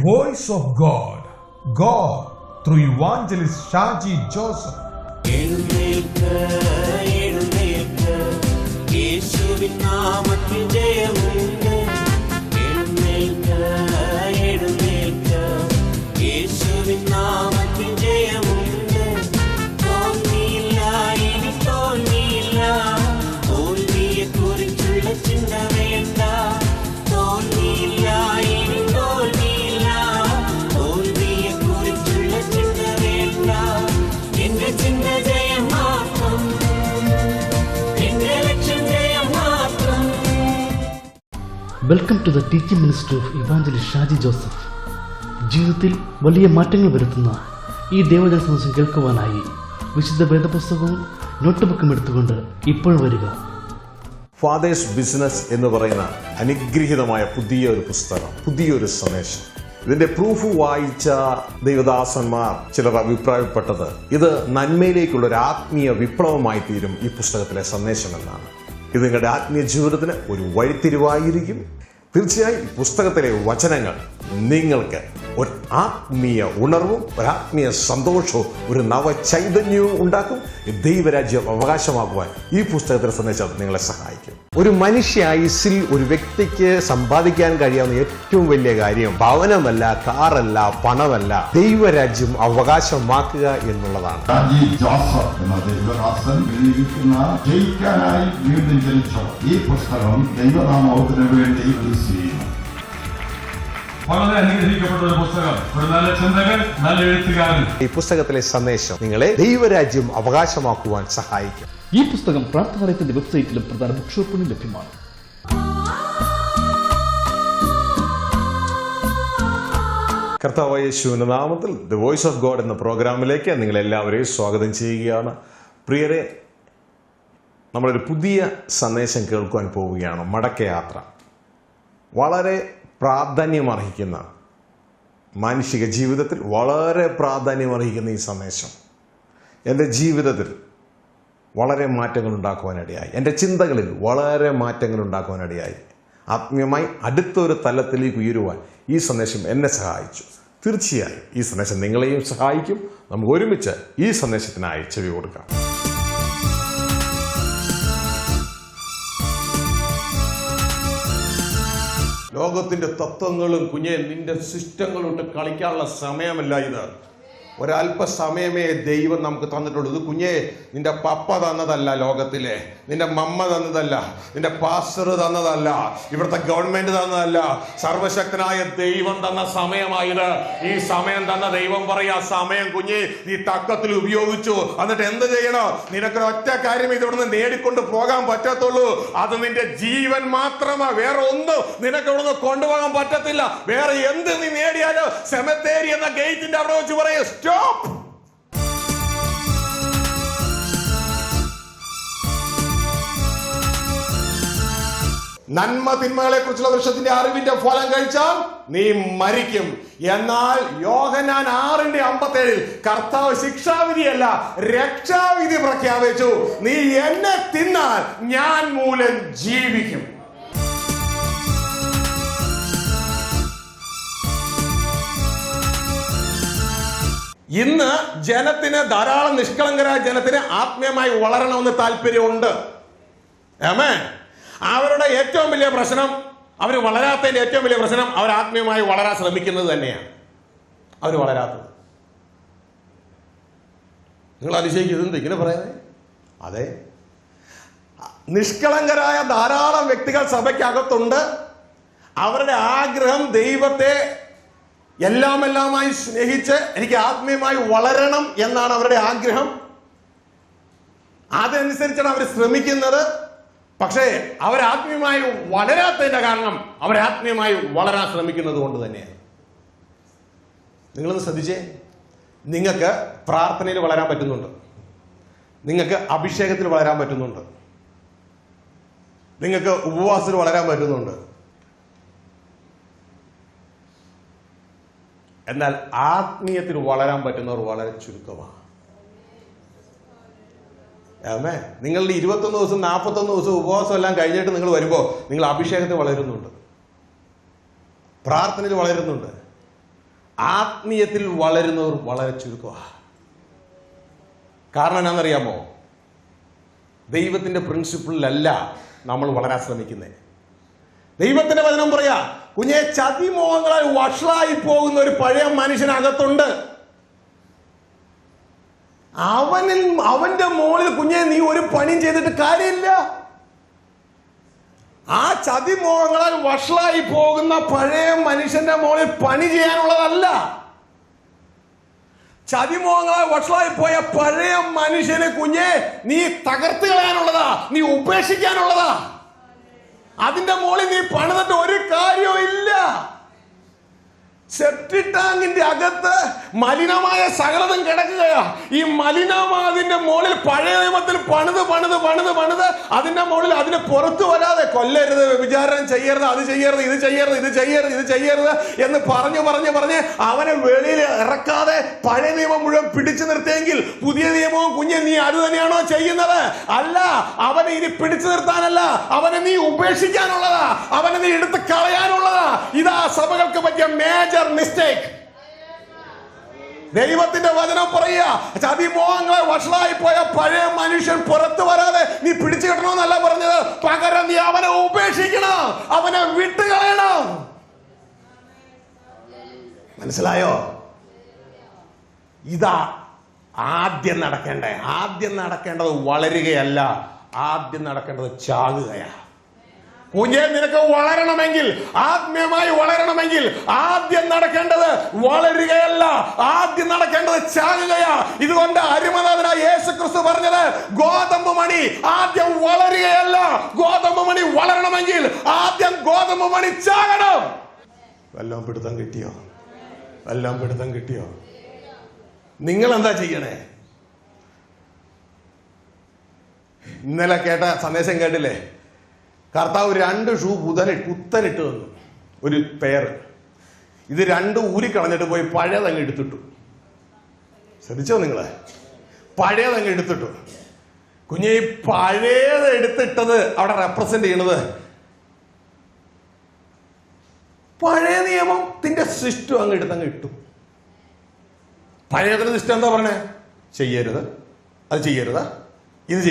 voice of God. God through evangelist Shaji Joseph. Welcome to the teaching ministry of evangelist Shaji Joseph. ജീവിതത്തിൽ വലിയ മാറ്റങ്ങൾ വരുത്തുന്ന ഈ ദൈവജന സന്ദേശം കേൾക്കുവാനായി വിശുദ്ധ വേദപുസ്തകവും നോട്ട്ബുക്കും എടുത്തുകൊണ്ട് ഇപ്പോൾ വരിക. ഫാദേഴ്സ് ബിസിനസ് എന്ന് പറയുന്ന അനുഗ്രഹീതമായ പുതിയൊരു പുസ്തകം, പുതിയൊരു സന്ദേശം. ഇതിന്റെ പ്രൂഫ് വായിച്ച ദൈവദാസന്മാർ ചിലർ അഭിപ്രായപ്പെട്ടത് ഇത് നന്മയിലേക്കുള്ള ഒരു ആത്മീയ വിപ്ലവമായി തീരും ഈ പുസ്തകത്തിലെ സന്ദേശം എന്നാണ്. ഇത് നിങ്ങളുടെ ആത്മീയ ജീവിതത്തിന് ഒരു വഴിത്തിരിവായിരിക്കും. തീർച്ചയായും ഈ പുസ്തകത്തിലെ വചനങ്ങൾ നിങ്ങൾക്ക് ഒരു ആത്മീയ ഉണർവും ഒരു ആത്മീയ സന്തോഷവും ഒരു നവചൈതന്യവും ഉണ്ടാക്കും. ദൈവരാജ്യം അവകാശമാക്കുവാൻ ഈ പുസ്തകത്തിലെ സന്ദേശം നിങ്ങളെ സഹായിക്കും. ഒരു മനുഷ്യായുസ്സിൽ ഒരു വ്യക്തിക്ക് സമ്പാദിക്കാൻ കഴിയാവുന്ന ഏറ്റവും വലിയ കാര്യം ഭവനമല്ല, കാറല്ല, പണമല്ല, ദൈവരാജ്യം അവകാശമാക്കുക എന്നുള്ളതാണ്. ഈ പുസ്തകം ദൈവനാമത്തിന് വേണ്ടി വളരെ അനുഗ്രഹിക്കപ്പെട്ട ഒരു പുസ്തകം, ഒരു നല്ല ചിന്തകൻ, നല്ല എഴുത്തുകാരൻ. ഈ പുസ്തകത്തിലെ സന്ദേശം നിങ്ങളെ ദൈവരാജ്യം അവകാശമാക്കുവാൻ സഹായിക്കും. ഈ പുസ്തകം പ്രാർത്ഥനാലയത്തിന്റെ വെബ്സൈറ്റിലും പ്രധാന ബുക്ക് ഷോപ്പിലും ലഭ്യമാണ്. കർത്താവായ യേശുവിന്റെ നാമത്തിൽ ദ വോയിസ് ഓഫ് ഗോഡ് എന്ന പ്രോഗ്രാമിലേക്ക് നിങ്ങളെല്ലാവരെയും സ്വാഗതം ചെയ്യുകയാണ്. പ്രിയരെ, നമ്മളൊരു പുതിയ സന്ദേശം കേൾക്കുവാൻ പോവുകയാണ്. മടക്കയാത്ര. വളരെ പ്രാധാന്യമർഹിക്കുന്ന, മാനുഷിക ജീവിതത്തിൽ വളരെ പ്രാധാന്യമർഹിക്കുന്ന ഈ സന്ദേശം എൻ്റെ ജീവിതത്തിൽ വളരെ മാറ്റങ്ങൾ ഉണ്ടാക്കുവാനിടയായി. എൻ്റെ ചിന്തകളിൽ വളരെ മാറ്റങ്ങൾ ഉണ്ടാക്കുവാനിടയായി. ആത്മീയമായി അടുത്തൊരു തലത്തിലേക്ക് ഉയരുവാൻ ഈ സന്ദേശം എന്നെ സഹായിച്ചു. തീർച്ചയായും ഈ സന്ദേശം നിങ്ങളെയും സഹായിക്കും. നമുക്ക് ഒരുമിച്ച് ഈ സന്ദേശത്തിനായി ചെവി കൊടുക്കാം. ലോകത്തിന്റെ തത്വങ്ങളും നിന്റെ സിസ്റ്റങ്ങളും ഇട്ട് കളിക്കാനുള്ള സമയമല്ല ഇത്. ഒരല്പസമയമേ ദൈവം നമുക്ക് തന്നിട്ടുള്ളൂ. ഇത് നിന്റെ പപ്പ തന്നതല്ല, ലോകത്തിലെ നിന്റെ മമ്മ തന്നതല്ല, നിന്റെ പാസ്റ്റർ തന്നതല്ല, ഇവിടുത്തെ ഗവൺമെന്റ് തന്നതല്ല, സർവശക്തനായ ദൈവം തന്ന സമയമായത്. ഈ സമയം തന്ന ദൈവം പറയാ, സമയം നീ തക്കത്തിൽ ഉപയോഗിച്ചു. എന്നിട്ട് എന്ത് ചെയ്യണോ? നിനക്കൊരൊറ്റ കാര്യം ഇവിടുന്ന് നേടിക്കൊണ്ട് പോകാൻ പറ്റത്തുള്ളൂ. അത് നിന്റെ ജീവൻ മാത്രമാ. വേറെ ഒന്നും നിനക്ക് ഇവിടുന്ന് കൊണ്ടുപോകാൻ പറ്റത്തില്ല. വേറെ എന്ത് നീ നേടിയാലോ സെമിത്തേരി എന്ന ഗേറ്റിന്റെ അവിടെ വെച്ച് പറയും സ്റ്റോപ്പ്. നന്മ തിന്മകളെ കുറിച്ചുള്ള വൃക്ഷത്തിന്റെ അറിവിന്റെ ഫലം കഴിച്ചാൽ നീ മരിക്കും. എന്നാൽ യോഹന്നാൻ 6:57 കർത്താവ് ശിക്ഷാവിധിയല്ല രക്ഷാവിധി പ്രഖ്യാപിച്ചു. നീ എന്നെ തിന്നാൽ ഞാൻ മൂലം ജീവിക്കും. ഇന്ന് ജനത്തിന്, ധാരാളം നിഷ്കളങ്കരായ ജനത്തിന് ആത്മീയമായി വളരണമെന്ന് താല്പര്യമുണ്ട്. ആമേൻ. അവരുടെ ഏറ്റവും വലിയ പ്രശ്നം, അവർ വളരാത്തതിന്റെ ഏറ്റവും വലിയ പ്രശ്നം, അവർ ആത്മീയമായി വളരാൻ ശ്രമിക്കുന്നത് തന്നെയാണ്. അവർ വളരാത്തത്. നിങ്ങൾ അതിശയിക്കുന്നത് ഇങ്ങനെ പറയുന്നത്? അതെ, നിഷ്കളങ്കരായ ധാരാളം വ്യക്തികൾ സഭയ്ക്കകത്തുണ്ട്. അവരുടെ ആഗ്രഹം ദൈവത്തെ എല്ലാമായി സ്നേഹിച്ച് എനിക്ക് ആത്മീയമായി വളരണം എന്നാണ് അവരുടെ ആഗ്രഹം. അതനുസരിച്ചാണ് അവർ ശ്രമിക്കുന്നത്. പക്ഷേ അവരാത്മീയമായി വളരാത്തതിന്റെ കാരണം അവരാത്മീയമായി വളരാൻ ശ്രമിക്കുന്നത് കൊണ്ട് തന്നെയാണ്. നിങ്ങളൊന്ന് ശ്രദ്ധിച്ചേ. നിങ്ങൾക്ക് പ്രാർത്ഥനയിൽ വളരാൻ പറ്റുന്നുണ്ട്, നിങ്ങൾക്ക് അഭിഷേകത്തിൽ വളരാൻ പറ്റുന്നുണ്ട്, നിങ്ങൾക്ക് ഉപവാസത്തിൽ വളരാൻ പറ്റുന്നുണ്ട്. എന്നാൽ ആത്മീയത്തിൽ വളരാൻ പറ്റുന്നവർ വളരെ ചുരുക്കമാണ്. ആമേ. നിങ്ങളുടെ 21 ദിവസം 41 ദിവസം ഉപവാസം എല്ലാം കഴിഞ്ഞിട്ട് നിങ്ങൾ വരുമ്പോൾ നിങ്ങൾ അഭിഷേകത്തിൽ വളരുന്നുണ്ട്, പ്രാർത്ഥനയിൽ വളരുന്നുണ്ട്, ആത്മീയത്തിൽ വളരുന്നവർ വളരെ ചുരുക്കമാണ്. കാരണം എന്നാണെന്നറിയാമോ? ദൈവത്തിന്റെ പ്രിൻസിപ്പിളിലല്ല നമ്മൾ വളരാൻ ശ്രമിക്കുന്നത്. ദൈവത്തിന്റെ വചനം പറയാ, കുഞ്ഞെ ചതിമോഹങ്ങളാൽ വഷളായി പോകുന്ന ഒരു പഴയ മനുഷ്യനകത്തുണ്ട്. അവന്റെ മോളിൽ കുഞ്ഞെ നീ ഒരു പണിയും ചെയ്തിട്ട് കാര്യമില്ല. ആ ചതിമോഹങ്ങളാൽ വഷളായി പോകുന്ന പഴയ മനുഷ്യന്റെ മോളിൽ പണി ചെയ്യാനുള്ളതല്ല. ചതിമോഹങ്ങളാൽ വഷളായി പോയ പഴയ മനുഷ്യനെ കുഞ്ഞെ നീ തകർത്ത് കളയാനുള്ളതാ, നീ ഉപേക്ഷിക്കാനുള്ളതാ. അതിന്റെ മോളിൽ നീ പണിതിട്ട് ഒരു കാര്യവും ഇല്ല. സെപ്റ്റിക് ടാങ്കിന്റെ അകത്ത് മലിനമായ സകലതും കിടക്കുകയാ. ഈ മലിനമാതിന്റെ മുകളിൽ പഴയ നിയമത്തിൽ പണിത് അതിന്റെ മുകളിൽ അതിന് പുറത്തു വരാതെ കൊല്ലരുത്, വ്യഭിചാരം ചെയ്യരുത്, അത് ചെയ്യരുത്, ഇത് ചെയ്യരുത് എന്ന് പറഞ്ഞ് അവനെ വെളിയിൽ ഇറക്കാതെ പഴയ നിയമം മുഴുവൻ പിടിച്ചു നിർത്തിയെങ്കിൽ പുതിയ നിയമവും കുഞ്ഞെ നീ അത് തന്നെയാണോ ചെയ്യുന്നത്? അല്ല, അവനെ ഇനി പിടിച്ചു നിർത്താനല്ല, അവനെ നീ ഉപേക്ഷിക്കാനുള്ളതാ, അവനെ നീ എടുത്ത് കളയാനുള്ളതാ. ഇതാ സഭകൾക്ക് പറ്റിയ മേജർ മിസ്റ്റേക്ക്. ദൈവത്തിന്റെ വചനം പറയുക, ചതിമോഹങ്ങളെ വഷളായി പോയ പഴയ മനുഷ്യൻ പുറത്തു വരാതെ നീ പിടിച്ചു കെട്ടണമെന്നല്ല പറഞ്ഞത്. പകരം നീ അവനെ ഉപേക്ഷിക്കണം, അവനെ വിട്ടുകളയണം. മനസ്സിലായോ? ഇതാ ആദ്യം നടക്കേണ്ടത് വളരുകയല്ല, ആദ്യം നടക്കേണ്ടത് ചാകുകയാ. കുഞ്ഞെ നിനക്ക് വളരണമെങ്കിൽ, ആത്മീയമായി വളരണമെങ്കിൽ ആദ്യം നടക്കേണ്ടത് വളരുകയല്ല, ആദ്യം നടക്കേണ്ടത് ചാകുകയാ. ഇതുകൊണ്ട് അരിമനാഥനായ യേശുക്രിസ്തു പറഞ്ഞത്, ഗോതമ്പ് മണി ആദ്യം വളരുകയല്ല, ഗോതമ്പ് മണി വളരണമെങ്കിൽ ആദ്യം ഗോതമ്പ് മണി ചാകണം. വല്ലതും പിടുത്തം കിട്ടിയോ? നിങ്ങൾ എന്താ ചെയ്യണേ? ഇന്നലെ കേട്ട സന്ദേശം കേട്ടില്ലേ? കർത്താവ് 2 ഷൂ പുത്തനിട്ട് തന്നു, ഒരു പെയർ. ഇത് 2 ഊരിക്കളഞ്ഞിട്ട് പോയി പഴയതങ്ങ് എടുത്തിട്ടു. ശ്രദ്ധിച്ചോ നിങ്ങളെ? പഴയതങ്ങ് എടുത്തിട്ടു. കുഞ്ഞെ, ഈ പഴയത് എടുത്തിട്ടത് അവിടെ റെപ്രസെന്റ് ചെയ്യണത് പഴയ നിയമത്തിന്റെ സിസ്റ്റം അങ്ങ് ഇട്ടു. പഴയതിന്റെ സിസ്റ്റം എന്താ പറഞ്ഞേ? ചെയ്യരുത്, അത് ചെയ്യരുത്, ഇത്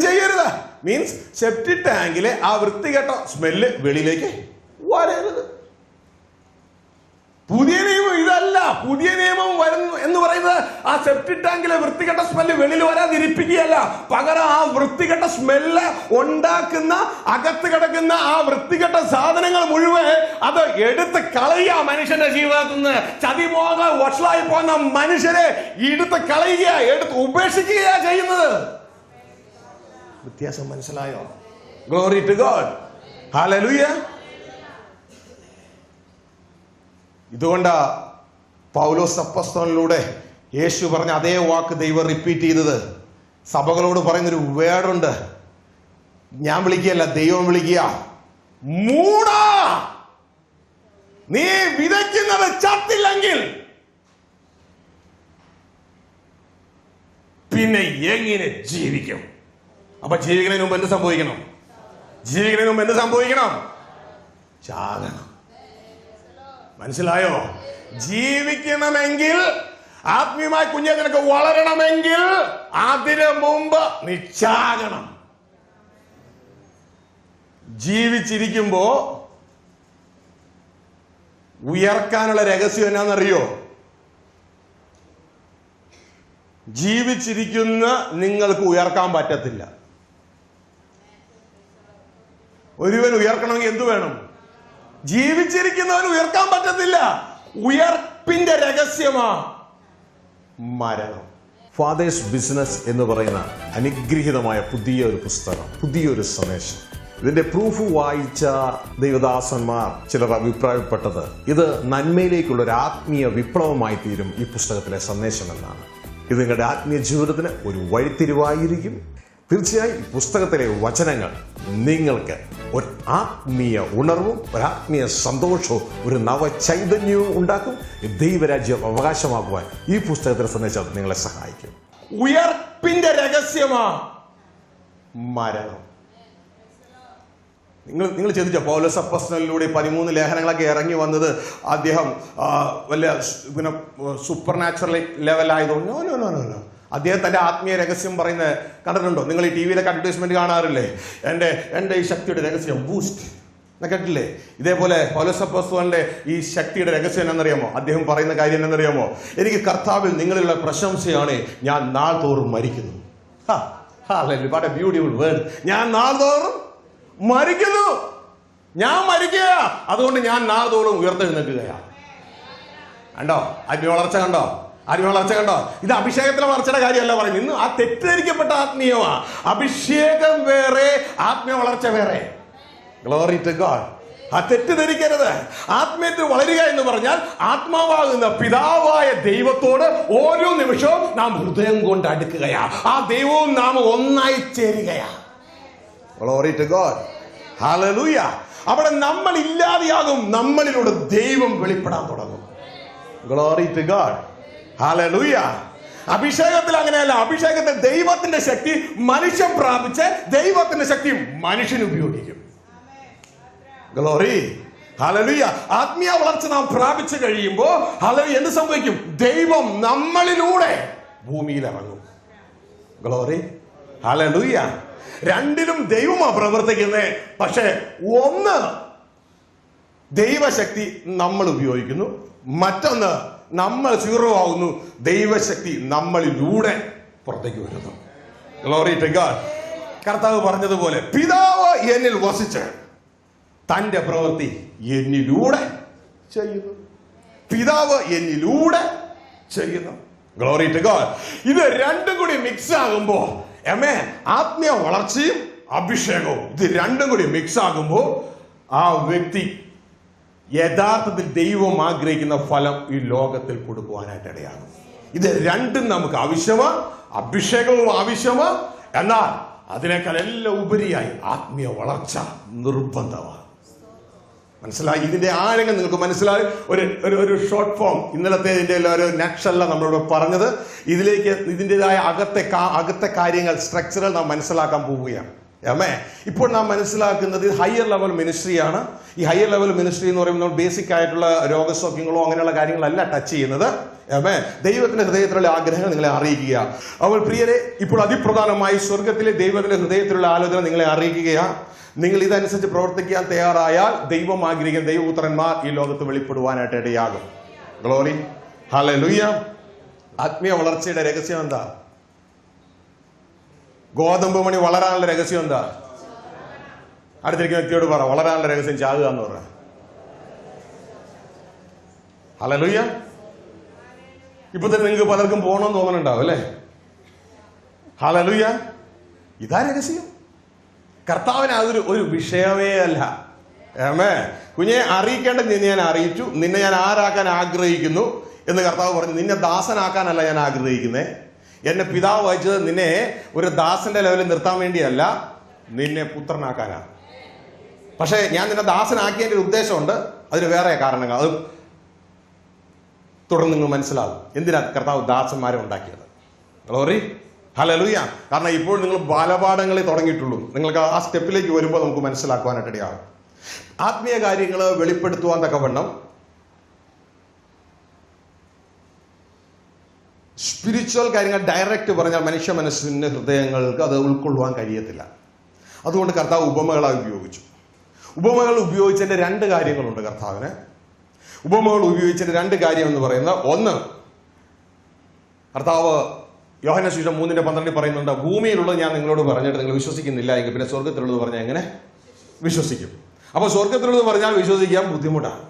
ചെയ്യരുത്. മീൻസ് സെപ്റ്റിക് ടാങ്കിലെ ആ വൃത്തികെട്ട സ്മെല്ല് വെളിയിലേക്ക് വരരുത്. പുതിയ നിയമം ഇതല്ല. പുതിയ നിയമം വരുന്നു എന്ന് പറയുന്നത് ആ സെപ്റ്റിക് ടാങ്കിലെ വൃത്തികെട്ട സ്മെല്ല് വെളിയിൽ വരാതിരിപ്പിക്കുകയല്ല, പകരം ആ വൃത്തികെട്ട സ്മെല്ല് ഉണ്ടാക്കുന്ന അകത്ത് കിടക്കുന്ന ആ വൃത്തികെട്ട സാധനങ്ങൾ മുഴുവൻ അത് എടുത്ത് കളയുക. മനുഷ്യന്റെ ജീവിതത്തിൽ നിന്ന് ചതിമോഹങ്ങൾ വഷളായി പോകുന്ന മനുഷ്യരെ എടുത്ത് കളയുക, എടുത്ത് ഉപേക്ഷിക്കുകയാ ചെയ്യുന്നത്. വ്യത്യാസം മനസ്സിലായോ? Glory to God, hallelujah. ഇതുകൊണ്ടാ പൗലോസ് അപ്പോസ്തലനിലൂടെ യേശു പറഞ്ഞ അതേ വാക്ക് ദൈവം റിപ്പീറ്റ് ചെയ്തത്. സഭകളോട് പറയുന്നൊരു വേർഡുണ്ട്, ഞാൻ വിളിക്കുകയല്ല, ദൈവം വിളിക്കുക. മൂടാ, നീ വിതയ്ക്കുന്നത് ചത്തില്ലെങ്കിൽ പിന്നെ എങ്ങനെ ജീവിക്കും? അപ്പൊ ജീവിക്കുന്നതിന് മുമ്പ് എന്ത് സംഭവിക്കണം? ചാകണം. മനസ്സിലായോ? ജീവിക്കണമെങ്കിൽ, ആത്മീയമായി കുഞ്ഞെ നിനക്ക് വളരണമെങ്കിൽ അതിനു മുമ്പ് നീ ചാകണം. ജീവിച്ചിരിക്കുമ്പോ ഉയർക്കാനുള്ള രഹസ്യം എന്നാന്നറിയോ? ജീവിച്ചിരിക്കുന്ന നിങ്ങൾക്ക് ഉയർക്കാൻ പറ്റത്തില്ല. ഒരുവൻ ഉയർക്കണമെങ്കിൽ എന്തു വേണം? ജീവിച്ചിരിക്കുന്നവന് ഉയർക്കാൻ പറ്റത്തില്ല. ഉയർപ്പിന്റെ രഹസ്യമാ മരണം. ഫാദേഴ്സ് ബിസിനസ് എന്ന് പറയുന്ന അനുഗ്രഹീതമായ പുതിയൊരു പുസ്തകം, പുതിയൊരു സന്ദേശം. ഇതിന്റെ പ്രൂഫ് വായിച്ച ദൈവദാസന്മാർ ചിലർ അഭിപ്രായപ്പെട്ടത് ഇത് നന്മയിലേക്കുള്ള ഒരു ആത്മീയ വിപ്ലവമായി തീരും ഈ പുസ്തകത്തിലെ സന്ദേശം എന്നാണ്. ഇത് നിങ്ങളുടെ ആത്മീയ ജീവിതത്തിന് ഒരു വഴിത്തിരിവായിരിക്കും. തീർച്ചയായും ഈ പുസ്തകത്തിലെ വചനങ്ങൾ നിങ്ങൾക്ക് ഒരു ആത്മീയ ഉണർവും ഒരു ആത്മീയ സന്തോഷവും ഒരു നവചൈതന്യവും ഉണ്ടാക്കും. ദൈവരാജ്യം അവകാശമാക്കുവാൻ ഈ പുസ്തകത്തിലെ സന്ദേശം നിങ്ങളെ സഹായിക്കും. ഉയർപ്പിന്റെ രഹസ്യമാ മരണം. നിങ്ങൾ ചിന്തിച്ചോ, പൗലോസ് അപ്പോസ്തലനിലൂടെ 13 ലേഖനങ്ങളൊക്കെ ഇറങ്ങി വന്നത് അദ്ദേഹം വല്ല പിന്നെ സൂപ്പർ നാച്ചുറൽ ലെവലായതുകൊണ്ട്? No no no no no. അദ്ദേഹം തൻ്റെ ആത്മീയ രഹസ്യം പറയുന്നത് കണ്ടിട്ടുണ്ടോ? നിങ്ങൾ ഈ ടി വിയിലൊക്കെ അഡ്വർടൈസ്മെന്റ് കാണാറില്ലേ? എൻ്റെ ഈ ശക്തിയുടെ രഹസ്യം ബൂസ്റ്റ് എന്നൊക്കെ കേട്ടില്ലേ? ഇതേപോലെ പൗലോസ് അപ്പോസ്തലന്റെ ഈ ശക്തിയുടെ രഹസ്യം എന്നറിയാമോ? അദ്ദേഹം പറയുന്ന കാര്യം എന്നറിയാമോ? എനിക്ക് കർത്താവിൽ നിങ്ങളുള്ള പ്രശംസയാണ് ഞാൻ നാൾതോറും മരിക്കുന്നു. What A beautiful word. ഞാൻ നാൾതോറും മരിക്കുന്നു. ഞാൻ മരിക്കുക, അതുകൊണ്ട് ഞാൻ നാൾതോറും ഉയർത്തെഴുന്നേൽക്കുകയാണ്. കണ്ടോ ആത്മീയ വളർച്ച? കണ്ടോ ആത്മീയ വളർച്ച? കണ്ടോ? ഇത് അഭിഷേകത്തിലെ വളർച്ചയുടെ കാര്യമല്ല പറയുന്നത്. ഇന്ന് ആ തെറ്റിദ്ധരിക്കപ്പെട്ട ആത്മീയമാ. അഭിഷേകം വേറെ, ആത്മീയ വളർച്ച വേറെ. Glory to God. ആ തെറ്റിദ്ധരിക്കരുത്. ആത്മീയത്തിൽ വളരുക എന്ന് പറഞ്ഞാൽ ആത്മാവാകുന്ന പിതാവായ ദൈവത്തോട് ഓരോ നിമിഷവും നാം ഹൃദയം കൊണ്ട് അടുക്കുകയാ. ആ ദൈവവും നാം ഒന്നായി ചേരുകയാ. Glory to God. ഹല്ലേലൂയ. അവിടെ നമ്മൾ ഇല്ലാതെയാകും, നമ്മളിലൂടെ ദൈവം വെളിപ്പെടാൻ തുടങ്ങും. Glory to God. ഹല്ലേലൂയ. അഭിഷേകത്തിൽ അങ്ങനെയല്ല. അഭിഷേകത്തിൽ ദൈവത്തിന്റെ ശക്തി മനുഷ്യൻ പ്രാപിച്ച് ദൈവത്തിന്റെ ശക്തി മനുഷ്യൻ ഉപയോഗിക്കും. ഗ്ലോറി. ഹല്ലേലൂയ. ആത്മീയ വളർച്ച നാം പ്രാപിച്ചു കഴിയുമ്പോൾ ഹല്ലേലൂയ എന്ത് സംഭവിക്കും? ദൈവം നമ്മളിലൂടെ ഭൂമിയിൽ ഇറങ്ങും. ഗ്ലോറി. ഹല്ലേലൂയ. രണ്ടിലും ദൈവമാ പ്രവർത്തിക്കുന്നത്. പക്ഷെ ഒന്ന് ദൈവശക്തി നമ്മൾ ഉപയോഗിക്കുന്നു, മറ്റൊന്ന് നമ്മൾ സീറോ ആകുന്നു, ദൈവശക്തി നമ്മളിലൂടെ പുറത്തേക്ക് വരുന്നു. Glory to God. കർത്താവ് പറഞ്ഞതുപോലെ പിതാവ് എന്നിൽ വസിച്ച് തന്റെ പ്രവൃത്തി എന്നിലൂടെ ചെയ്യുന്നു. പിതാവ് എന്നിലൂടെ ചെയ്യുന്നു. Glory to God. ഇത് രണ്ടും കൂടി മിക്സ് ആകുമ്പോ ആത്മീയ വളർച്ചയും അഭിഷേകവും ഇത് രണ്ടും കൂടി മിക്സ് ആകുമ്പോൾ ആ വ്യക്തി യഥാർത്ഥത്തിൽ ദൈവം ആഗ്രഹിക്കുന്ന ഫലം ഈ ലോകത്തിൽ കൊടുക്കുവാനായിട്ട് ഇടയാകും. ഇത് രണ്ടും നമുക്ക് ആവശ്യമാണ്. അഭിഷേകവും ആവശ്യമാണ്. എന്നാൽ അതിനേക്കാൾ എല്ലാം ഉപരിയായി ആത്മീയ വളർച്ച നിർബന്ധമാണ്. മനസ്സിലായി? ഇതിന്റെ ആഴങ്ങൾ നിങ്ങൾക്ക് മനസ്സിലായി. ഒരു ഷോർട്ട് ഫോം ഇന്നലത്തെ ഇതിന്റെ ഒരു നക്ഷല്ല നമ്മളോട് പറഞ്ഞത്. ഇതിലേക്ക് ഇതിൻ്റെതായ അകത്തെ കാര്യങ്ങൾ, സ്ട്രക്ചറുകൾ നാം മനസ്സിലാക്കാൻ പോവുകയാണ്. ഇപ്പോൾ നാം മനസ്സിലാക്കുന്നത് ഹയർ ലെവൽ മിനിസ്ട്രിയാണ്. ഈ ഹയർ ലെവൽ മിനിസ്ട്രി എന്ന് പറയുമ്പോൾ ബേസിക് ആയിട്ടുള്ള രോഗസൗഖ്യങ്ങളോ അങ്ങനെയുള്ള കാര്യങ്ങളല്ല ടച്ച് ചെയ്യുന്നത്. ദൈവത്തിന്റെ ഹൃദയത്തിലുള്ള ആഗ്രഹങ്ങൾ നിങ്ങളെ അറിയിക്കുക. അപ്പോൾ പ്രിയരെ, ഇപ്പോൾ അതിപ്രധാനമായി സ്വർഗത്തിലെ ദൈവത്തിന്റെ ഹൃദയത്തിലുള്ള ആലോചന നിങ്ങളെ അറിയിക്കുകയാണ്. നിങ്ങൾ ഇതനുസരിച്ച് പ്രവർത്തിക്കാൻ തയ്യാറായാൽ ദൈവം ആഗ്രഹിക്കുന്ന ദൈവപുത്രന്മാർ ഈ ലോകത്ത് വെളിപ്പെടുവാനായിട്ട് ഇടയാകും. ഗ്ലോറി. ഹല്ലേലൂയ. ആത്മീയ വളർച്ചയുടെ രഹസ്യം എന്താ? ഗോതമ്പ് മണി വളരാനുള്ള രഹസ്യം എന്താ? അടുത്തിരിക്കുന്ന വ്യക്തിയോട് പറ, വളരാനുള്ള രഹസ്യം ചാകുക എന്ന് പറ. ഹല്ലേലൂയ. ഇപ്പൊ തന്നെ നിങ്ങൾക്ക് പലർക്കും പോകണമെന്ന് തോന്നുന്നുണ്ടാവും അല്ലേ? ഹല്ലേലൂയ. ഇതാ രഹസ്യം. കർത്താവിന് അതൊരു വിഷയമേ അല്ല. കുഞ്ഞെ അറിയിക്കേണ്ടത് നിന്നെ ഞാൻ അറിയിച്ചു, നിന്നെ ഞാൻ ആരാക്കാൻ ആഗ്രഹിക്കുന്നു എന്ന് കർത്താവ് പറഞ്ഞു. നിന്നെ ദാസനാക്കാനല്ല ഞാൻ ആഗ്രഹിക്കുന്നത്. എന്നെ പിതാവ് അയച്ചത് നിന്നെ ഒരു ദാസന്റെ ലെവലിൽ നിർത്താൻ വേണ്ടിയല്ല, നിന്നെ പുത്രനാക്കാനാണ്. പക്ഷെ ഞാൻ നിന്നെ ദാസനാക്കിയതിന്റെ ഒരു ഉദ്ദേശമുണ്ട്. അതിന് വേറെ കാരണങ്ങൾ, അത് തുടർന്ന് നിങ്ങൾ മനസ്സിലാവും എന്തിനാ കർത്താവ് ദാസന്മാരെ ഉണ്ടാക്കിയത്. ഗ്ലോറി. ഹല്ലേലൂയ. കാരണം ഇപ്പോൾ നിങ്ങൾ ബാലപാഠങ്ങളെ തുടങ്ങിയിട്ടുള്ളൂ. നിങ്ങൾക്ക് ആ സ്റ്റെപ്പിലേക്ക് വരുമ്പോൾ നമുക്ക് മനസ്സിലാക്കുവാനായിട്ട് ഇടയാകും. ആത്മീയ കാര്യങ്ങൾ വെളിപ്പെടുത്തുവാൻ തക്കവണ്ണം സ്പിരിച്വൽ കാര്യങ്ങൾ ഡയറക്റ്റ് പറഞ്ഞാൽ മനുഷ്യ മനസ്സിന്റെ ഹൃദയങ്ങൾക്ക് അത് ഉൾക്കൊള്ളുവാൻ കഴിയത്തില്ല. അതുകൊണ്ട് കർത്താവ് ഉപമകളായി ഉപയോഗിച്ചു. ഉപമകൾ ഉപയോഗിച്ചതിന്റെ 2 കാര്യങ്ങളുണ്ട് കർത്താവിന്. ഉപമകൾ ഉപയോഗിച്ചതിന്റെ 2 കാര്യം എന്ന് പറയുന്ന ഒന്ന്, കർത്താവ് യോഹന്നാൻ സുവിശേഷം 3:12 പറയുന്നുണ്ട്, ഭൂമിയിലുള്ളത് ഞാൻ നിങ്ങളോട് പറഞ്ഞിട്ട് നിങ്ങൾ വിശ്വസിക്കുന്നില്ല എങ്കിൽ പിന്നെ സ്വർഗത്തിലുള്ളത് പറഞ്ഞാൽ എങ്ങനെ വിശ്വസിക്കും? അപ്പോൾ സ്വർഗത്തിലുള്ളത് പറഞ്ഞാൽ വിശ്വസിക്കാൻ ബുദ്ധിമുട്ടാണ്.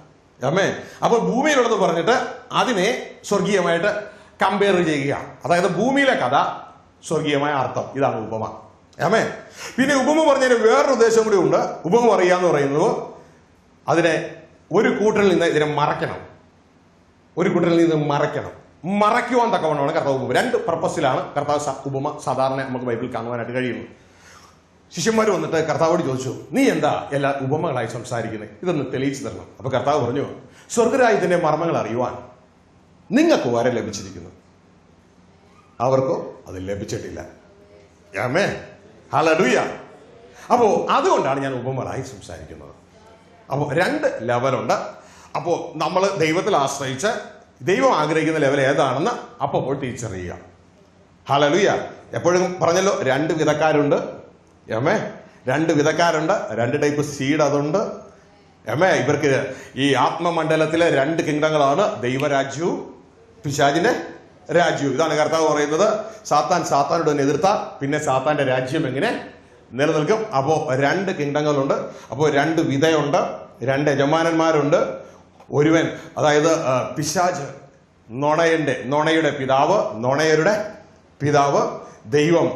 അപ്പോൾ ഭൂമിയിലുള്ളത് പറഞ്ഞിട്ട് അതിനെ സ്വർഗീയമായിട്ട് കമ്പയർ ചെയ്യുക. അതായത് ഭൂമിയിലെ കഥ, സ്വർഗീയമായ അർത്ഥം. ഇതാണ് ഉപമ. പിന്നെ ഉപമ പറഞ്ഞതിന് വേറൊരു ഉദ്ദേശം കൂടി ഉണ്ട്. ഉപമ പറയാന്ന് പറയുന്നത് അതിനെ ഒരു കൂട്ടരിൽ നിന്ന് ഇതിനെ മറയ്ക്കണം. ഒരു കൂട്ടരിൽ നിന്ന് മറയ്ക്കണം. മറയ്ക്കുവാൻ തക്കവണ്ണമാണ് കർത്താവ് ഉപമ. 2 പർപ്പസിലാണ് കർത്താവ് ഉപമ സാധാരണ നമുക്ക് ബൈബിളിൽ കാണുവാനായിട്ട് കഴിയുന്നു. ശിഷ്യന്മാർ വന്നിട്ട് കർത്താവോട് ചോദിച്ചു, നീ എന്താ എല്ലാ ഉപമകളായി സംസാരിക്കുന്നത്? ഇതൊന്ന് തെളിയിച്ചു തരണം. അപ്പൊ കർത്താവ് പറഞ്ഞു, സ്വർഗരാജ്യത്തിന്റെ മർമ്മങ്ങൾ അറിയുവാൻ നിങ്ങൾക്ക് വരെ ലഭിച്ചിരിക്കുന്നു, അവർക്കോ അത് ലഭിച്ചിട്ടില്ല. ഹല്ലേലൂയ. അപ്പോൾ അതുകൊണ്ടാണ് ഞാൻ ഉപമകളായി സംസാരിക്കുന്നത്. അപ്പോൾ 2 ലെവലുണ്ട്. അപ്പോൾ നമ്മൾ ദൈവത്തിൽ ആശ്രയിച്ച് ദൈവം ആഗ്രഹിക്കുന്ന ലെവൽ ഏതാണെന്ന് അപ്പോൾ തിരിച്ചറിയുക. ഹല്ലേലൂയ. എപ്പോഴും പറഞ്ഞല്ലോ 2 വിധക്കാരുണ്ട്. ഏമേ 2 വിധക്കാരുണ്ട്, 2 ടൈപ്പ് സീഡ് അതുണ്ട്. ഏമേ ഇവർക്ക് ഈ ആത്മമണ്ഡലത്തിലെ 2 കിങ്ഡങ്ങളാണ് ദൈവരാജ്യവും പിശാചിന്റെ രാജ്യവും. ഇതാണ് കർത്താവ് പറയുന്നത്. സാത്താനോട് തന്നെ എതിർത്താൽ പിന്നെ സാത്താന്റെ രാജ്യം എങ്ങനെ നിലനിൽക്കും? അപ്പോൾ 2 കിങ്ഡങ്ങളുണ്ട്. അപ്പോൾ 2 വിധയുണ്ട്, 2 യജമാനന്മാരുണ്ട്. ഒരുവൻ, അതായത് പിശാച്, നുണയുടെ പിതാവ്, നുണയരുടെ പിതാവ്. ദൈവം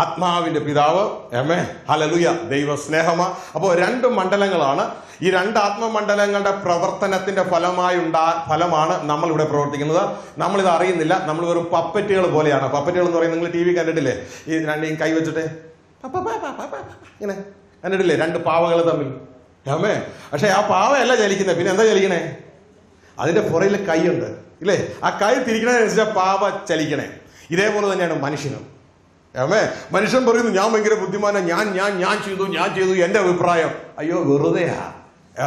ആത്മാവിന്റെ പിതാവ്. ആമേൻ, ഹല്ലേലൂയ. ദൈവ സ്നേഹമാ. അപ്പോൾ 2 മണ്ഡലങ്ങളാണ്. ഈ 2 ആത്മമണ്ഡലങ്ങളുടെ പ്രവർത്തനത്തിന്റെ ഫലമാണ് നമ്മൾ ഇവിടെ പ്രവർത്തിക്കുന്നത്. നമ്മളിത് അറിയുന്നില്ല. നമ്മൾ വെറും പപ്പറ്റുകൾ പോലെയാണ്. പപ്പറ്റുകൾ എന്ന് പറയുന്നത് നിങ്ങൾ TV കണ്ടിട്ടില്ലേ? ഈ 2 കൈ വെച്ചിട്ട് ഇങ്ങനെ കണ്ടിട്ടില്ലേ? 2 പാവകൾ തമ്മിൽ. ആമേ. പക്ഷെ ആ പാവയല്ല ചലിക്കുന്നത്, പിന്നെ എന്താ ചലിക്കണേ? അതിന്റെ പുറയിൽ കൈയുണ്ട് ഇല്ലേ? ആ കൈ തിരിക്കണതനുസരിച്ച് പാവ ചലിക്കണേ. ഇതേപോലെ തന്നെയാണ് മനുഷ്യനും. ആമേ. മനുഷ്യൻ പറയുന്നു ഞാൻ ഭയങ്കര ബുദ്ധിമാനാ, ഞാൻ ചെയ്തു എന്റെ അഭിപ്രായം. അയ്യോ, വെറുതെയാ.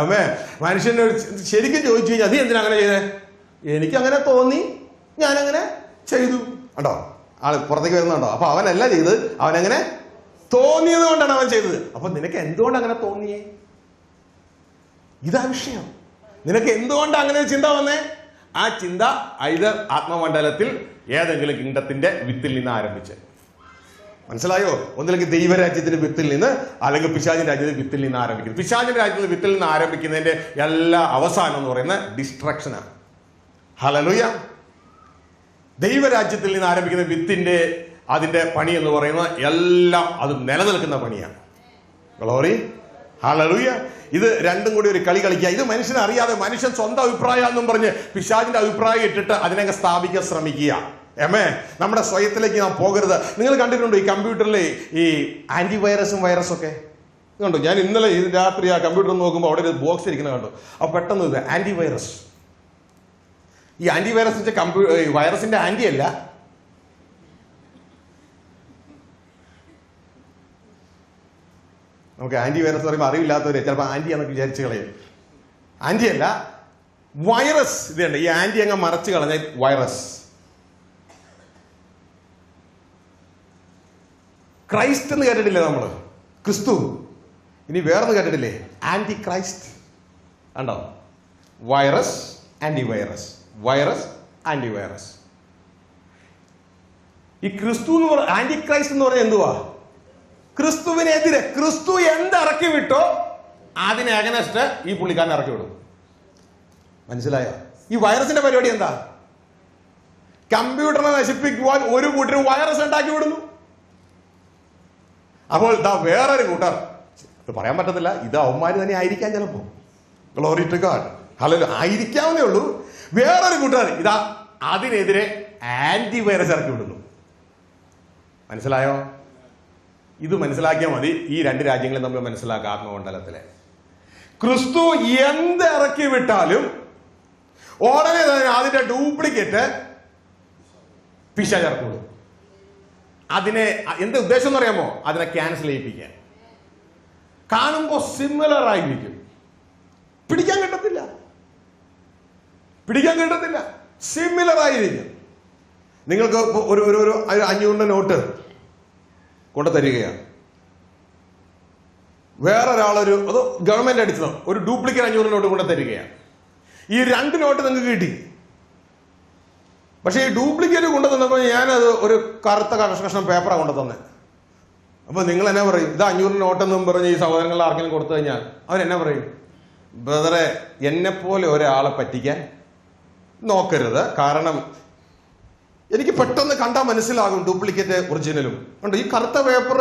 ആമേ. മനുഷ്യന് ശരിക്കും ചോദിച്ചു കഴിഞ്ഞാൽ നീ എന്തിനാ അങ്ങനെ ചെയ്തേ? എനിക്കങ്ങനെ തോന്നി, ഞാനങ്ങനെ ചെയ്തു. കണ്ടോ, ആള് പുറത്തേക്ക് വരുന്നുണ്ടോ? അപ്പൊ അവനല്ല ചെയ്ത്, അവനങ്ങനെ തോന്നിയത് കൊണ്ടാണ് അവൻ ചെയ്തത്. അപ്പൊ നിനക്ക് എന്തുകൊണ്ട് അങ്ങനെ തോന്നിയേ? ഇതാ വിഷയം. നിനക്ക് എന്തുകൊണ്ട് അങ്ങനെ ഒരു ചിന്ത വന്നേ? ആ ചിന്ത ഐദർ ആത്മമണ്ഡലത്തിൽ ഏതെങ്കിലും കിങ്ഡത്തിന്റെ വിത്തിൽ നിന്ന് ആരംഭിച്ച്. മനസ്സിലായോ? ഒന്നില്ലെങ്കിൽ ദൈവരാജ്യത്തിന്റെ വിത്തിൽ നിന്ന്, അല്ലെങ്കിൽ പിശാചിന്റെ രാജ്യത്തിന്റെ വിത്തിൽ നിന്ന് ആരംഭിക്കുന്നത്. പിശാചിന്റെ രാജ്യത്തിന്റെ വിത്തിൽ നിന്ന് ആരംഭിക്കുന്നതിന്റെ എല്ലാ അവസാനം എന്ന് പറയുന്നത് ഡിസ്ട്രക്ഷനാണ്. ഹല്ലേലൂയ. ദൈവരാജ്യത്തിൽ നിന്ന് ആരംഭിക്കുന്ന വിത്തിന്റെ അതിന്റെ പണി എന്ന് പറയുന്നത് എല്ലാം അത് നിലനിൽക്കുന്ന പണിയാണ്. ഗ്ലോറി. ഹല്ലേലൂയ. ഇത് 2 കൂടി ഒരു കളി കളിക്കുക. ഇത് മനുഷ്യനെ അറിയാതെ മനുഷ്യൻ സ്വന്തം അഭിപ്രായം എന്നും പറഞ്ഞ് പിശാചിന്റെ അഭിപ്രായം ഇട്ടിട്ട് അതിനൊക്കെ സ്ഥാപിക്കാൻ ശ്രമിക്കുക. ഏമേ. നമ്മുടെ സ്വയത്തിലേക്ക് നാം പോകരുത്. നിങ്ങൾ കണ്ടിട്ടുണ്ടോ ഈ കമ്പ്യൂട്ടറിൽ ഈ ആന്റിവൈറസും വൈറസും ഒക്കെ കണ്ടു? ഞാൻ ഇന്നലെ രാത്രി ആ കമ്പ്യൂട്ടർ നോക്കുമ്പോൾ അവിടെ ഒരു ബോക്സ് ഇരിക്കുന്നത് കണ്ടു. അപ്പൊ പെട്ടെന്ന് ഇത് ആന്റിവൈറസ്. ഈ ആന്റിവൈറസ് വൈറസിന്റെ ആന്റി അല്ല, നമുക്ക് ആന്റിവൈറസ് പറയുമ്പോൾ അറിവില്ലാത്തവരെ ചിലപ്പോൾ ആന്റി എന്നൊക്കെ വിചാരിച്ച് കളയും. ആന്റി അല്ല, വൈറസ്. ഇതുണ്ട്, ഈ ആന്റി അങ്ങ് മറച്ചു കളഞ്ഞ വൈറസ്. ക്രൈസ്റ്റ് എന്ന് കേട്ടിട്ടില്ലേ നമ്മൾ? ക്രിസ്തു. ഇനി വേറൊന്ന് കേട്ടിട്ടില്ലേ? Anti Christ. കണ്ടോ? Virus, antivirus, virus, antivirus. ഈ ക്രിസ്തു എന്ന് പറഞ്ഞ ആന്റി ക്രൈസ്റ്റ് എന്ന് പറഞ്ഞാൽ എന്തുവാ? ക്രിസ്തുവിനെതിരെ. ക്രിസ്തു എന്തിറക്കി വിട്ടോ അതിനെ അഗനസ്റ്റ് ഈ പുള്ളിക്കാരൻ ഇറക്കി വിടും. മനസ്സിലായോ? ഈ വൈറസിന്റെ പരിപാടി എന്താ? കമ്പ്യൂട്ടറിനെ നശിപ്പിക്കുവാൻ ഒരു കൂട്ടർ വൈറസ് ഉണ്ടാക്കി വിടുന്നു. അപ്പോൾ ഇതാ വേറൊരു കൂട്ടർ, ഇത് പറയാൻ പറ്റത്തില്ല, ഇത് അവന്മാര് തന്നെ ആയിരിക്കാം ചിലപ്പോ. Glory to God. ഹല്ലേലൂയ. ആയിരിക്കാവുന്നേ ഉള്ളൂ. വേറൊരു കൂട്ടർ ഇതാ അതിനെതിരെ ആന്റിവൈറസ് ഇറക്കി വിടുന്നു. മനസ്സിലായോ? ഇത് മനസ്സിലാക്കിയാൽ മതി. ഈ 2 രാജ്യങ്ങളും നമ്മൾ മനസ്സിലാക്കുക. ആത്മമണ്ഡലത്തിലെ ക്രിസ്തു എന്ത് ഇറക്കി വിട്ടാലും ഉടനെ തന്നെ അതിന്റെ ഡ്യൂപ്ലിക്കേറ്റ് പിശാച് ഇറക്കി വിടും. അതിനെ എന്ത് ഉദ്ദേശം എന്ന് അറിയാമോ? അതിനെ ക്യാൻസൽ ചെയ്യിപ്പിക്കാൻ. കാണുമ്പോൾ സിമിലർ ആയിരിക്കും, പിടിക്കാൻ കിട്ടത്തില്ല. സിമിലർ ആയിരിക്കും. നിങ്ങൾക്ക് ഒരു 500 നോട്ട് കൊണ്ടു തരികയാണ്. വേറൊരാളൊരു അത് ഗവൺമെന്റ് അടിച്ചത് ഒരു ഡ്യൂപ്ലിക്കേറ്റ് 500 നോട്ട് കൊണ്ടു തരികയാണ്. ഈ 2 നോട്ട് നിങ്ങൾക്ക് കിട്ടി. പക്ഷെ ഈ ഡ്യൂപ്ലിക്കേറ്റ് കൊണ്ടു തന്നപ്പോൾ ഞാനത് ഒരു കറുത്ത കഷ്ണം പേപ്പറാണ് കൊണ്ടു തന്നെ. അപ്പൊ നിങ്ങൾ എന്നാ പറയും? ഇത് 500 നോട്ടെന്നും പറഞ്ഞ് ഈ സഹോദരങ്ങളിൽ ആർക്കെങ്കിലും കൊടുത്തു കഴിഞ്ഞാൽ അവൻ എന്നാ പറയും? ബ്രദറെ, എന്നെപ്പോലെ ഒരാളെ പറ്റിക്കാൻ നോക്കരുത്. കാരണം എനിക്ക് പെട്ടെന്ന് കണ്ടാൽ മനസ്സിലാകും ഡ്യൂപ്ലിക്കേറ്റ് ഒറിജിനലും ഉണ്ട്. ഈ കറുത്ത പേപ്പർ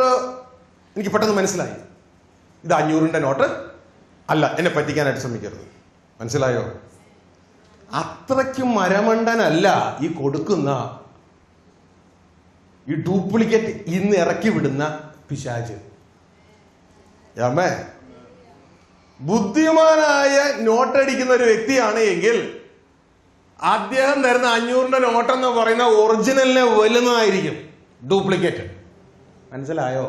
എനിക്ക് പെട്ടെന്ന് മനസ്സിലായി, ഇത് 500 നോട്ട് അല്ല. എന്നെ പറ്റിക്കാനായിട്ട് ശ്രമിക്കരുത്. മനസ്സിലായോ? അത്രയ്ക്കും മരമണ്ടനല്ല ഈ കൊടുക്കുന്ന ഈ ഡ്യൂപ്ലിക്കേറ്റ് ഇന്ന് ഇറക്കി വിടുന്ന പിശാച്. ബുദ്ധിമാനായ നോട്ടടിക്കുന്ന ഒരു വ്യക്തിയാണ് എങ്കിൽ അദ്ദേഹം തരുന്ന 500 നോട്ടെന്ന് പറയുന്ന ഒറിജിനലിനെ വലുതായിരിക്കും ഡ്യൂപ്ലിക്കേറ്റ്. മനസ്സിലായോ?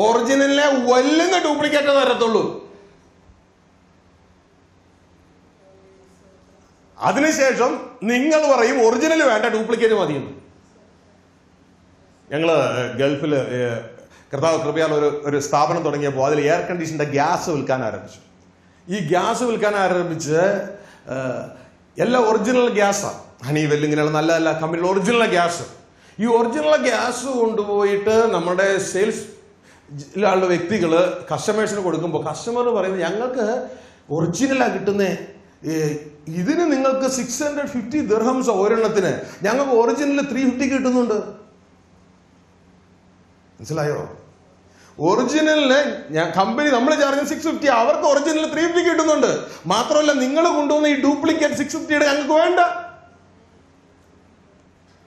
ഒറിജിനലിനെ വല്ലുന്ന ഡ്യൂപ്ലിക്കേറ്റ് തരത്തുള്ളൂ. അതിനുശേഷം നിങ്ങൾ പറയും ഒറിജിനൽ വേണ്ട, ഡ്യൂപ്ലിക്കേറ്റ് മതിയെന്ന്. ഞങ്ങള് ഗൾഫിൽ കർത്താവ് കൃപയാൽ ഒരു സ്ഥാപനം തുടങ്ങിയപ്പോൾ അതിൽ എയർ കണ്ടീഷന്റെ ഗ്യാസ് വിൽക്കാൻ ആരംഭിച്ചു. ഈ ഗ്യാസ് വിൽക്കാൻ ആരംഭിച്ച് എല്ലാം ഒറിജിനൽ ഗ്യാസാണ്. ഹണിവെൽ ഇങ്ങനെയുള്ള നല്ല നല്ല കമ്പനിയുടെ ഒറിജിനൽ ഗ്യാസ്. ഈ ഒറിജിനൽ ഗ്യാസ് കൊണ്ടുപോയിട്ട് നമ്മുടെ സെയിൽസ് ുള്ള വ്യക്തികൾ കസ്റ്റമേഴ്സിന് കൊടുക്കുമ്പോൾ കസ്റ്റമർ പറയുന്നത് ഞങ്ങൾക്ക് ഒറിജിനലാണ് കിട്ടുന്നേ, ഇതിന് നിങ്ങൾക്ക് 650 ദിർഹംസ് ഒരെണ്ണത്തിന്, ഞങ്ങൾക്ക് ഒറിജിനൽ 350 കിട്ടുന്നുണ്ട്. മനസ്സിലായോ? ഒറിജിനലിന് കമ്പനി നമ്മൾ ചാർജ് 650, അവർക്ക് ഒറിജിനൽ 350 കിട്ടുന്നുണ്ട്. മാത്രമല്ല നിങ്ങൾ കൊണ്ടുവന്ന ഈ ഡ്യൂപ്ലിക്കേറ്റ് 650 ഞങ്ങൾക്ക് വേണ്ട.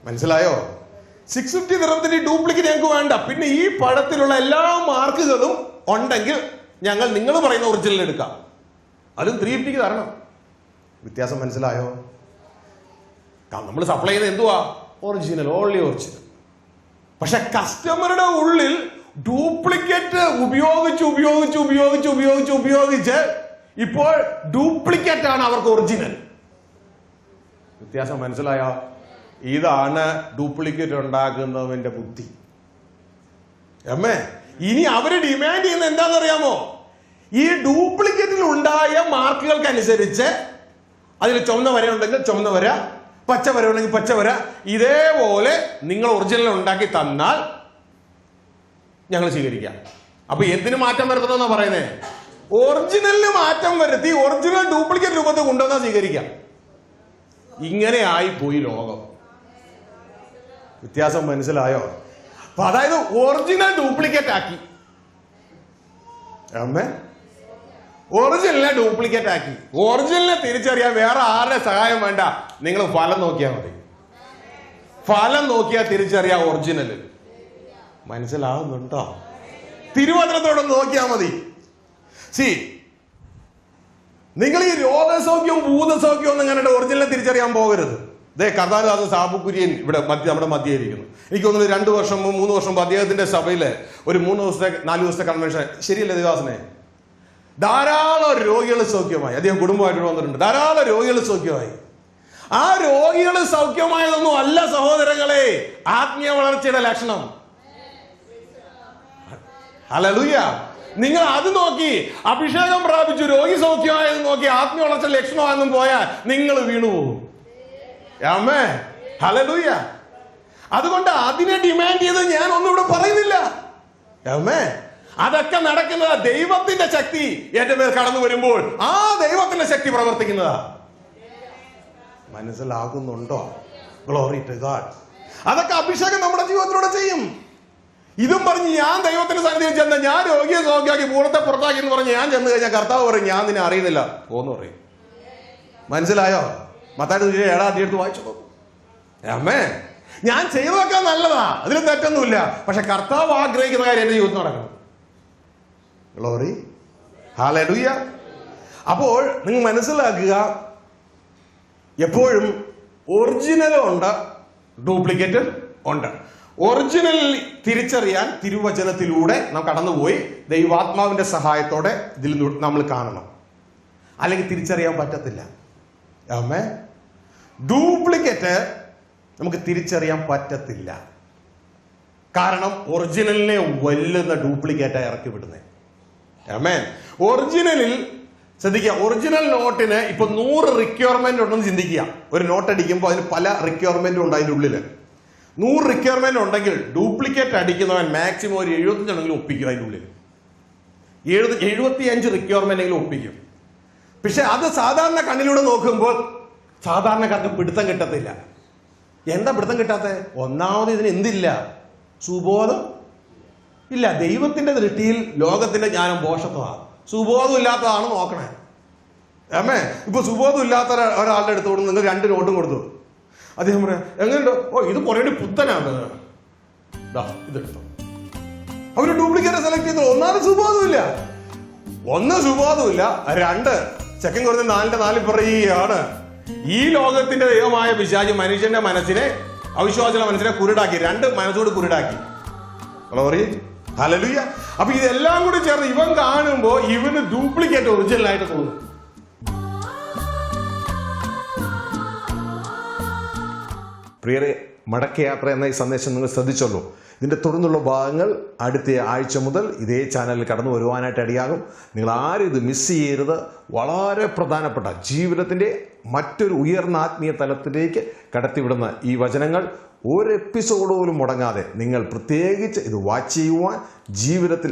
മനസ്സിലായോ? 650 ദിർഹത്തിന്റെ ഡ്യൂപ്ലിക്കേറ്റ് ഞങ്ങൾക്ക് വേണ്ട. പിന്നെ ഈ പടത്തിലുള്ള എല്ലാ മാർക്കുകളും ഉണ്ടെങ്കിൽ ഞങ്ങൾ നിങ്ങൾ പറയുന്ന ഒറിജിനൽ എടുക്കാം, അതും 350 തരണം. വ്യത്യാസം മനസ്സിലായോ? നമ്മൾ സപ്ലൈ ചെയ്യുന്നത് എന്തുവാ? Original, only original. പക്ഷെ കസ്റ്റമറുടെ ഉള്ളിൽ ഡ്യൂപ്ലിക്കേറ്റ് ഉപയോഗിച്ച് ഇപ്പോൾ ഡ്യൂപ്ലിക്കേറ്റ് ആണ് അവർക്ക് ഒറിജിനൽ. വ്യത്യാസം മനസ്സിലായോ? ഇതാണ് ഡ്യൂപ്ലിക്കേറ്റ് ഉണ്ടാക്കുന്നതിന്റെ ബുദ്ധി. ഇനി അവര് ഡിമാൻഡ് ചെയ്യുന്ന എന്താണെന്നറിയാമോ? ഈ ഡ്യൂപ്ലിക്കേറ്റിൽ ഉണ്ടായ മാർക്കുകൾക്കനുസരിച്ച് അതിൽ ചുവന്ന വര ഉണ്ടെങ്കിൽ ചുവന്ന വര, പച്ച വര ഉണ്ടെങ്കിൽ പച്ച വര, ഇതേപോലെ നിങ്ങൾ ഒറിജിനൽ ഉണ്ടാക്കി തന്നാൽ ഞങ്ങൾ സ്വീകരിക്കാം. അപ്പൊ എന്തിനു മാറ്റം വരുത്തണമെന്നാ പറയുന്നത്? ഒറിജിനലിന് മാറ്റം വരുത്തി ഒറിജിനൽ ഡ്യൂപ്ലിക്കേറ്റ് രൂപത്തിൽ കൊണ്ടുവന്നാൽ സ്വീകരിക്കാം. ഇങ്ങനെ ആയിപ്പോയി ലോകം. വ്യത്യാസം മനസ്സിലായോ? അപ്പൊ അതായത് ഒറിജിനൽ ഡ്യൂപ്ലിക്കേറ്റ് ആക്കി. ഒറിജിനലിനെ ഡ്യൂപ്ലിക്കേറ്റ് ആക്കി. ഒറിജിനലിനെ തിരിച്ചറിയാൻ വേറെ ആരുടെ സഹായം വേണ്ട, നിങ്ങൾ ഫലം നോക്കിയാൽ മതി. ഫലം നോക്കിയാൽ തിരിച്ചറിയാം ഒറിജിനൽ. മനസ്സിലാവുന്നുണ്ടോ? തിരുവചനത്തോടൊന്ന് നോക്കിയാൽ മതി. നിങ്ങൾ ഈ രോഗസൗഖ്യവും ഭൂതസൗഖ്യവും ഒന്നും ഇങ്ങനെ ഒറിജിനലിനെ തിരിച്ചറിയാൻ പോകരുത്. കർത്താദാസ് സാബു കുര്യൻ ഇവിടെ നമ്മുടെ മധ്യേ ഇരിക്കുന്നു. എനിക്ക് തോന്നുന്നു 2 വർഷം 3 വർഷം മുമ്പ് അദ്ദേഹത്തിന്റെ സഭയില് ഒരു 3 ദിവസത്തെ 4 ദിവസത്തെ കൺവെൻഷൻ, ശരിയല്ലേ ദേവാസനെ? ധാരാളം രോഗികൾ സൗഖ്യമായി. അദ്ദേഹം കുടുംബമായിട്ട് വന്നിട്ടുണ്ട്. ധാരാളം രോഗികൾ സൗഖ്യമായി. ആ രോഗികൾ സൗഖ്യമായതൊന്നും അല്ല സഹോദരങ്ങളെ ആത്മീയ വളർച്ചയുടെ ലക്ഷണം. ഹല്ലേലൂയ. നിങ്ങൾ അത് നോക്കി അഭിഷേകം പ്രാപിച്ചു രോഗി സൗഖ്യമായത് നോക്കി ആത്മീയ വളർച്ച ലക്ഷണമായെന്നും പോയാൽ നിങ്ങൾ വീണുപോകും. ആമേൻ. ഹല്ലേലൂയ. അതുകൊണ്ട് അതിനെ ഡിമാൻഡ് ചെയ്ത് ഞാൻ ഒന്നും ഇവിടെ പറയുന്നില്ല. ആമേൻ. അതൊക്കെ നടക്കുന്നത് ദൈവത്തിന്റെ ശക്തി എന്റെ പേർ കടന്നു വരുമ്പോൾ ആ ദൈവത്തിന്റെ ശക്തി പ്രവർത്തിക്കുന്നതാ. മനസ്സിലാകുന്നുണ്ടോ? Glory to God. അതൊക്കെ അഭിഷേകം നമ്മുടെ ജീവിതത്തിലൂടെ ചെയ്യും. ഇതും പറഞ്ഞ് ഞാൻ ദൈവത്തിന്റെ സന്നിധിയിൽ ചെന്ന ഞാൻ രോഗിയെ സൗഖ്യമാക്കി പൂർണ്ണത്തെ പുറത്താക്കി എന്ന് പറഞ്ഞ് ഞാൻ ചെന്ന് കഴിഞ്ഞാൽ കർത്താവ് പറയും ഞാൻ നിന്നെ അറിയുന്നില്ല പോന്ന് പറയും. മനസ്സിലായോ? മത്തായിയുടെ 7-ാം വായിച്ചു നോക്കും. അമ്മേ, ഞാൻ ചെയ്തതൊക്കെ നല്ലതാ, അതിലും തെറ്റൊന്നുമില്ല. പക്ഷെ കർത്താവ് ആഗ്രഹിക്കുന്ന കാര്യം എന്റെ ജീവിതത്തിൽ നടക്കണം. ഗ്ലോറി. ഹല്ലേലൂയ. അപ്പോൾ നിങ്ങൾ മനസ്സിലാക്കുക, എപ്പോഴും ഒറിജിനലും ഉണ്ട്, ഡ്യൂപ്ലിക്കേറ്റ് ഉണ്ട്. ഒറിജിനൽ തിരിച്ചറിയാൻ തിരുവചനത്തിലൂടെ നാം കടന്നുപോയി ദൈവാത്മാവിന്റെ സഹായത്തോടെ ഇതിൽ നമ്മൾ കാണണം, അല്ലെങ്കിൽ തിരിച്ചറിയാൻ പറ്റത്തില്ല. ആമേ. ഡ്യൂപ്ലിക്കേറ്റ് നമുക്ക് തിരിച്ചറിയാൻ പറ്റത്തില്ല. കാരണം ഒറിജിനലിനെ വല്ലുന്ന ഡ്യൂപ്ലിക്കേറ്റായി ഇറക്കി വിടുന്നത്. ആമേൻ. ഒറിജിനലിൽ ശ്രദ്ധിക്കുക, ഒറിജിനൽ നോട്ടിന് ഇപ്പൊ 100 റിക്വയർമെന്റ് ഉണ്ടെന്ന് ചിന്തിക്കുക. ഒരു നോട്ട് അടിക്കുമ്പോൾ അതിന് പല റിക്വയർമെന്റും ഉണ്ട്. അതിൻ്റെ ഉള്ളിൽ 100 റിക്വയർമെന്റ് ഉണ്ടെങ്കിൽ ഡ്യൂപ്ലിക്കേറ്റ് അടിക്കുന്നവൻ മാക്സിമം ഒരു 75 ഉണ്ടെങ്കിലും ഒപ്പിക്കും. അതിൻ്റെ ഉള്ളിൽ 75 റിക്വയർമെന്റെങ്കിലും ഒപ്പിക്കും. പക്ഷെ അത് സാധാരണ കണ്ണിലൂടെ നോക്കുമ്പോൾ സാധാരണക്കാർക്ക് പിടുത്തം കിട്ടത്തില്ല. എന്താ പിടുത്തം കിട്ടാത്ത? ഒന്നാമത് ഇതിന് എന്തില്ല? സുബോധം ഇല്ല. ദൈവത്തിന്റെ ദൃഷ്ടിയിൽ ലോകത്തിന്റെ ജ്ഞാനം ഭോഷത്വമാണ്. സുബോധം ഇല്ലാത്തതാണ് നോക്കണേ. അമ്മേ, ഇപ്പൊ സുബോധം ഇല്ലാത്ത ഒരാളുടെ അടുത്തോട് നിങ്ങൾ 2 നോട്ടും കൊടുത്തു. അദ്ദേഹം പറയാം എങ്ങനെയുണ്ടോ? ഓ, ഇത് കുറേ പുത്തനാണ്, ഇതെടുത്തോ. അവര് ഡ്യൂപ്ലിക്കേറ്റ് സെലക്ട് ചെയ്തു. ഒന്നാമത് സുബോധമില്ല. 1 സുബോധമില്ല, 2 സെക്കൻഡ് കുറഞ്ഞ 4ന്റെ 4 പറയുകയാണ്. ഈ ലോകത്തിന്റെ ദൈവമായ പിശാച് മനുഷ്യന്റെ മനസ്സിനെ, അവിശ്വാസികളുടെ മനസ്സിനെ കുരുടാക്കി. 2 മനസ്സോട് കുരുടാക്കി. ഹല്ലേലൂയ. അപ്പൊ ഇതെല്ലാം കൂടി ചേർന്ന് ഇവൻ കാണുമ്പോ ഇവന് ഡ്യൂപ്ലിക്കേറ്റ് ഒറിജിനൽ ആയിട്ട് തോന്നും. പ്രിയരെ, മടക്കയാത്ര എന്ന ഈ സന്ദേശം നിങ്ങൾ ശ്രദ്ധിച്ചല്ലോ. ഇതിൻ്റെ തുടർന്നുള്ള ഭാഗങ്ങൾ അടുത്ത ആഴ്ച മുതൽ ഇതേ ചാനലിൽ കടന്നു വരുവാനായിട്ട് ഇടയാകും. നിങ്ങൾ ആരും ഇത് മിസ് ചെയ്യരുത്. വളരെ പ്രധാനപ്പെട്ട ജീവിതത്തിൻ്റെ മറ്റൊരു ഉയർന്ന ആത്മീയ തലത്തിലേക്ക് കടത്തിവിടുന്ന ഈ വചനങ്ങൾ ഒരു എപ്പിസോഡ് പോലും മുടങ്ങാതെ നിങ്ങൾ പ്രത്യേകിച്ച് ഇത് വാച്ച് ചെയ്യുവാൻ, ജീവിതത്തിൽ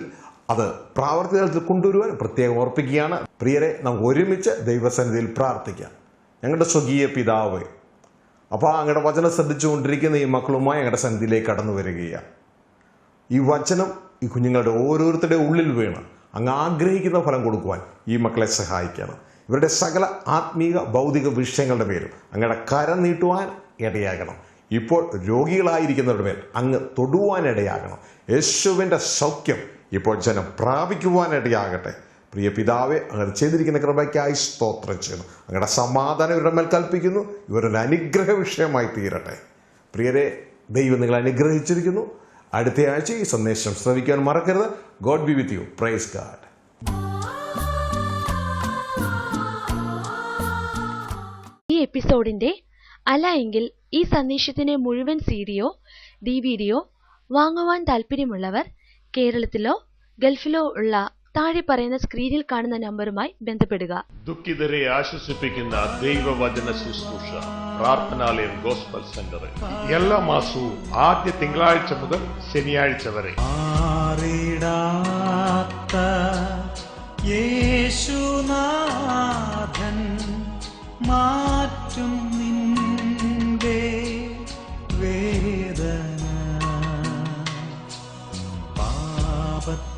അത് പ്രാവർത്തിക തലത്തിൽ കൊണ്ടുവരുവാൻ പ്രത്യേകം ഓർപ്പിക്കുകയാണ്. പ്രിയരെ, നമുക്ക് ഒരുമിച്ച് ദൈവസന്നിധിയിൽ പ്രാർത്ഥിക്കാം. ഞങ്ങളുടെ സ്വകീയ പിതാവേ, അപ്പോൾ അങ്ങയുടെ വചനം ശ്രദ്ധിച്ചുകൊണ്ടിരിക്കുന്ന ഈ മക്കളുമായി ഞങ്ങളുടെ സന്നിധിയിലേക്ക് കടന്നു വരികയാണ്. ഈ വചനം ഈ കുഞ്ഞുങ്ങളുടെ ഓരോരുത്തരുടെ ഉള്ളിൽ വീണ് അങ്ങ് ആഗ്രഹിക്കുന്ന ഫലം കൊടുക്കുവാൻ ഈ മക്കളെ സഹായിക്കണം. ഇവരുടെ സകല ആത്മീക ഭൗതിക വിഷയങ്ങളുടെ പേരും അങ്ങയുടെ കരം നീട്ടുവാൻ ഇടയാകണം. ഇപ്പോൾ രോഗികളായിരിക്കുന്നവരുടെ മേൽ അങ്ങ് തൊടുവാൻ ഇടയാകണം. യേശുവിൻ്റെ സൗഖ്യം ഇപ്പോൾ ജനം പ്രാപിക്കുവാനിടയാകട്ടെ. പ്രിയ പിതാവെ, അങ്ങനെ ചെയ്തിരിക്കുന്ന കൃപയ്ക്കായി സ്തോത്രം ചെയ്യുന്നു. അങ്ങയുടെ സമാധാനം ഇവരുടെ മേൽ കൽപ്പിക്കുന്നു. ഇവരൊരു അനുഗ്രഹ വിഷയമായി തീരട്ടെ. പ്രിയരെ, ദൈവം നിങ്ങളെ അനുഗ്രഹിച്ചിരിക്കുന്നു. അടുത്ത ആഴ്ച ഈ സന്ദേശം ശ്രവിക്കാൻ മറക്കരുത്. God B with you. Praise God. ഈ എപ്പിസോഡിന്റെ അല്ല എങ്കിൽ ഈ സന്ദേശത്തിന്റെ മുഴുവൻ സീഡിയോ DVD-യോ വാങ്ങുവാൻ താല്പര്യമുള്ളവർ കേരളത്തിലോ ഗൾഫിലോ ഉള്ള താഴെ പറയുന്ന സ്ക്രീനിൽ കാണുന്ന നമ്പറുമായി ബന്ധപ്പെടുക. ദുഃഖിതരെ ആശ്വസിപ്പിക്കുന്ന ദൈവവചന ശുശ്രൂഷ പ്രാർത്ഥനാലയം ഗോസ്ബൽ സെന്റർ എല്ലാ മാസവും ആദ്യ തിങ്കളാഴ്ച മുതൽ ശനിയാഴ്ച വരെ. യേശുനാഥൻ മാറ്റും നിന്റെ വേദന പാപത്താലും